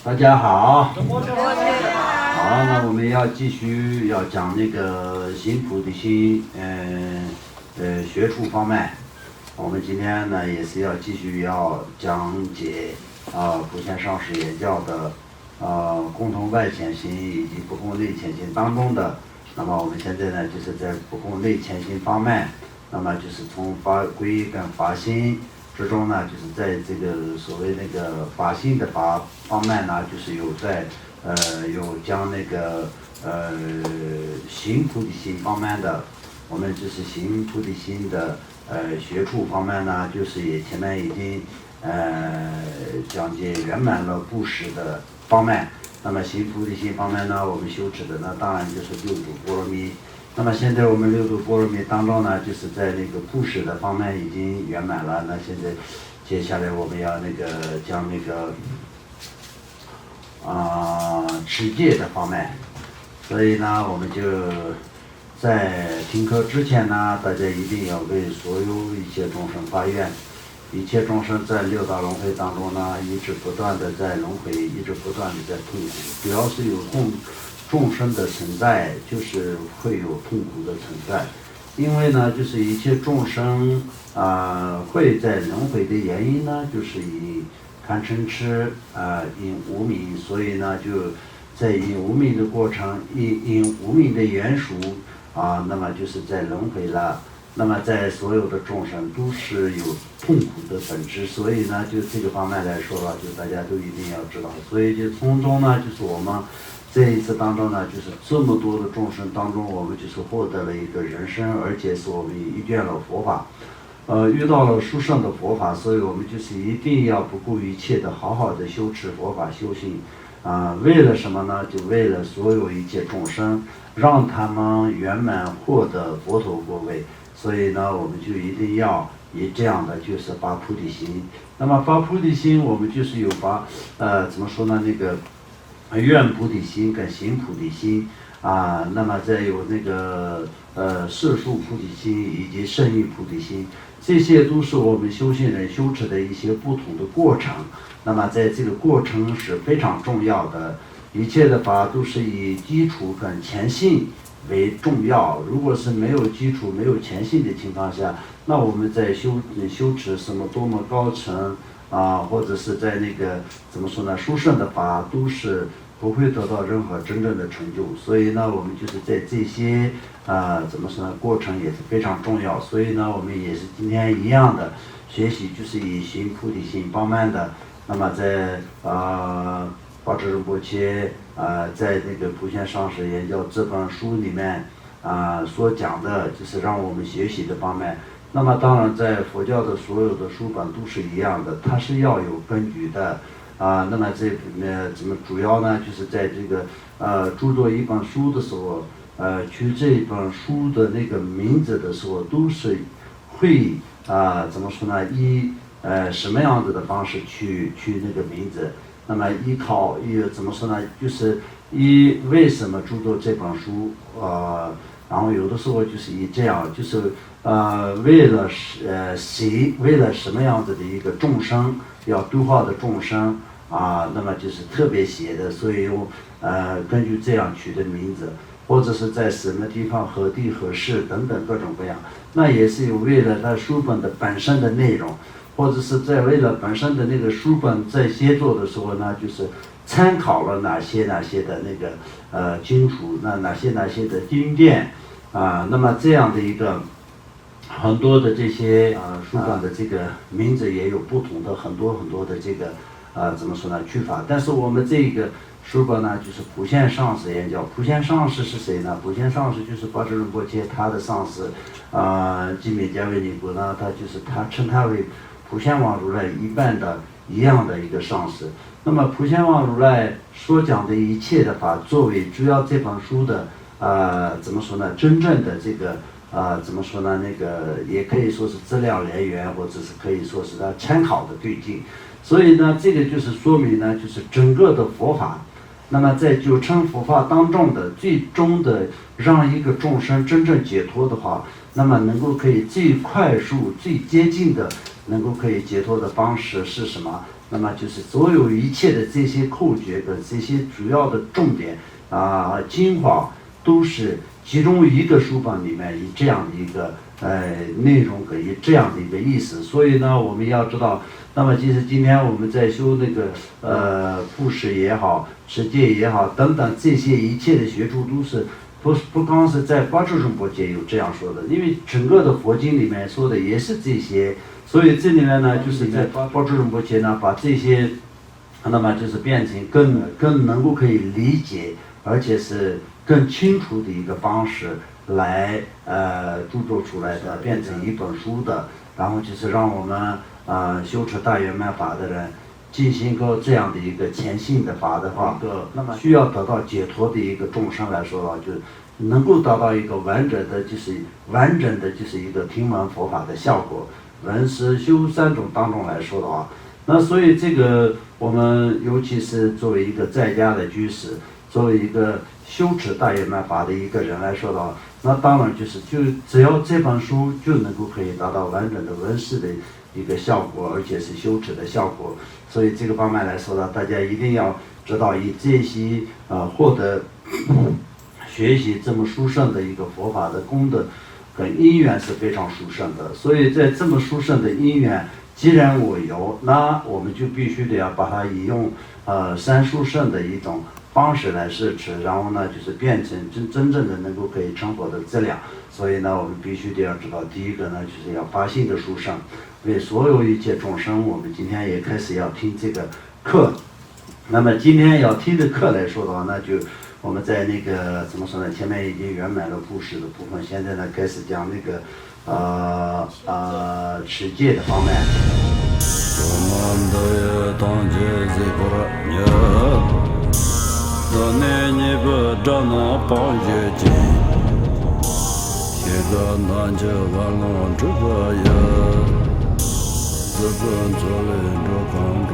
大家好。好，那我们要继续要讲那个行菩提心，学处方面。我们今天呢也是要继续要讲解普贤上师言教的共同外潜心以及不共内潜心当中的。那么我们现在呢就是在不共内潜心方面，那么就是从法归跟法心之中呢，就是在这个所谓那个法性的法方面呢，就是有在有将那个行菩提心方面的，我们就是行菩提心的学处方面呢，就是也前面已经讲解圆满了布施的方面。那么行菩提心方面呢，我们修持的呢，当然就是六度波罗蜜。那么现在我们六度波罗蜜当中呢，就是在那个布施的方面已经圆满了。那现在接下来我们要那个讲那个持戒的方面。所以呢，我们就在听课之前呢，大家一定要为所有一切众生发愿。一切众生在六道轮回当中呢，一直不断的在轮回，一直不断的在痛苦。只要是有众生的存在，就是会有痛苦的存在。因为呢，就是一切众生会在轮回的原因呢，就是以贪嗔痴因无明，所以呢就在因无明的过程，因无明的缘熟那么就是在轮回了。那么在所有的众生都是有痛苦的本质，所以呢就这个方面来说了，就大家都一定要知道。所以就从中呢，就是我们这一次当中呢，就是这么多的众生当中，我们就是获得了一个人生，而且是我们遇见了佛法，遇到了殊胜的佛法，所以我们就是一定要不顾一切的好好的修持佛法修行为了什么呢？就为了所有一切众生，让他们圆满获得佛陀果位。所以呢，我们就一定要以这样的就是发菩提心。那么发菩提心，我们就是有发怎么说呢？那个愿菩提心跟行菩提心那么再有那个摄受菩提心以及胜意菩提心，这些都是我们修行人修持的一些不同的过程。那么在这个过程是非常重要的，一切的法都是以基础跟前信为重要。如果是没有基础、没有前信的情况下，那我们在修持什么多么高层或者是在那个怎么说呢，殊胜的法都是不会得到任何真正的成就。所以呢，我们就是在这些怎么说呢，过程也是非常重要。所以呢，我们也是今天一样的学习，就是以行菩提心方面的。那么在巴智仁波切在那个普贤上师言教这本书里面所讲的，就是让我们学习的方面。那么当然在佛教的所有的书本都是一样的，它是要有根据的那么这怎么主要呢，就是在这个著作一本书的时候取这本书的那个名字的时候，都是会怎么说呢，以什么样子的方式去那个名字。那么依靠怎么说呢，就是为什么著作这本书然后有的时候就是以这样，就是为了谁，为了什么样子的一个众生，要度化的众生那么就是特别写的，所以用根据这样取的名字，或者是在什么地方何地何事等等各种各样，那也是有为了它书本的本身的内容，或者是在为了本身的那个书本在写作的时候呢，就是参考了哪些的那个经书，哪些的经典那么这样的一个很多的这些书本的这个名字也有不同的很多的这个怎么说呢取法。但是我们这个书本呢，就是普贤上师言教。普贤上师是谁呢？普贤上师就是巴智仁波切他的上师基美迦维尼古呢，他称他为普贤王如来一样的一个上师。那么普贤王如来所讲的一切的法，作为主要这本书的怎么说呢，真正的这个怎么说呢，那个也可以说是资料来源，或者是可以说是他参考的对境。所以呢，这个就是说明呢，就是整个的佛法，那么在九乘佛法当中的最终的让一个众生真正解脱的话，那么能够可以最快速最接近的能够可以解脱的方式是什么？那么就是所有一切的这些口诀跟这些主要的重点精华都是其中一个书本里面以这样的一个内容跟以这样的一个意思。所以呢，我们要知道，那么其实今天我们在修那个故事也好，持戒也好等等这些一切的学处都是不光是在八智仁波切有这样说的，因为整个的佛经里面说的也是这些。所以这里面呢，就是在八智仁波切呢把这些，那么就是变成更能够可以理解，而且是更清楚的一个方式来著作出来的，变成一本书的，然后就是让我们修持大圆满法的人进行个这样的一个虔信的法的话，那么需要得到解脱的一个众生来说的话，就能够达到一个完整的就是一个听闻佛法的效果。闻思修三种当中来说的话，那所以这个我们尤其是作为一个在家的居士，作为一个修持大圆满法的一个人来说的话，那当然就只要这本书就能够可以达到完整的闻思的一个效果，而且是修持的效果。所以这个方面来说呢，大家一定要知道以这些获得学习这么殊胜的一个佛法的功德跟因缘是非常殊胜的。所以在这么殊胜的因缘既然我有，那我们就必须得要把它以用三殊胜的一种方式来施持，然后呢就是变成真正的能够可以成佛的质量。所以呢我们必须得要知道，第一个呢就是要发心的殊胜，为所有一切众生。我们今天也开始要听这个课，那么今天要听的课来说的话，那就我们在那个怎么说呢，前面已经圆满了故事的部分，现在呢开始讲那个持戒的方面。自尊自论着空中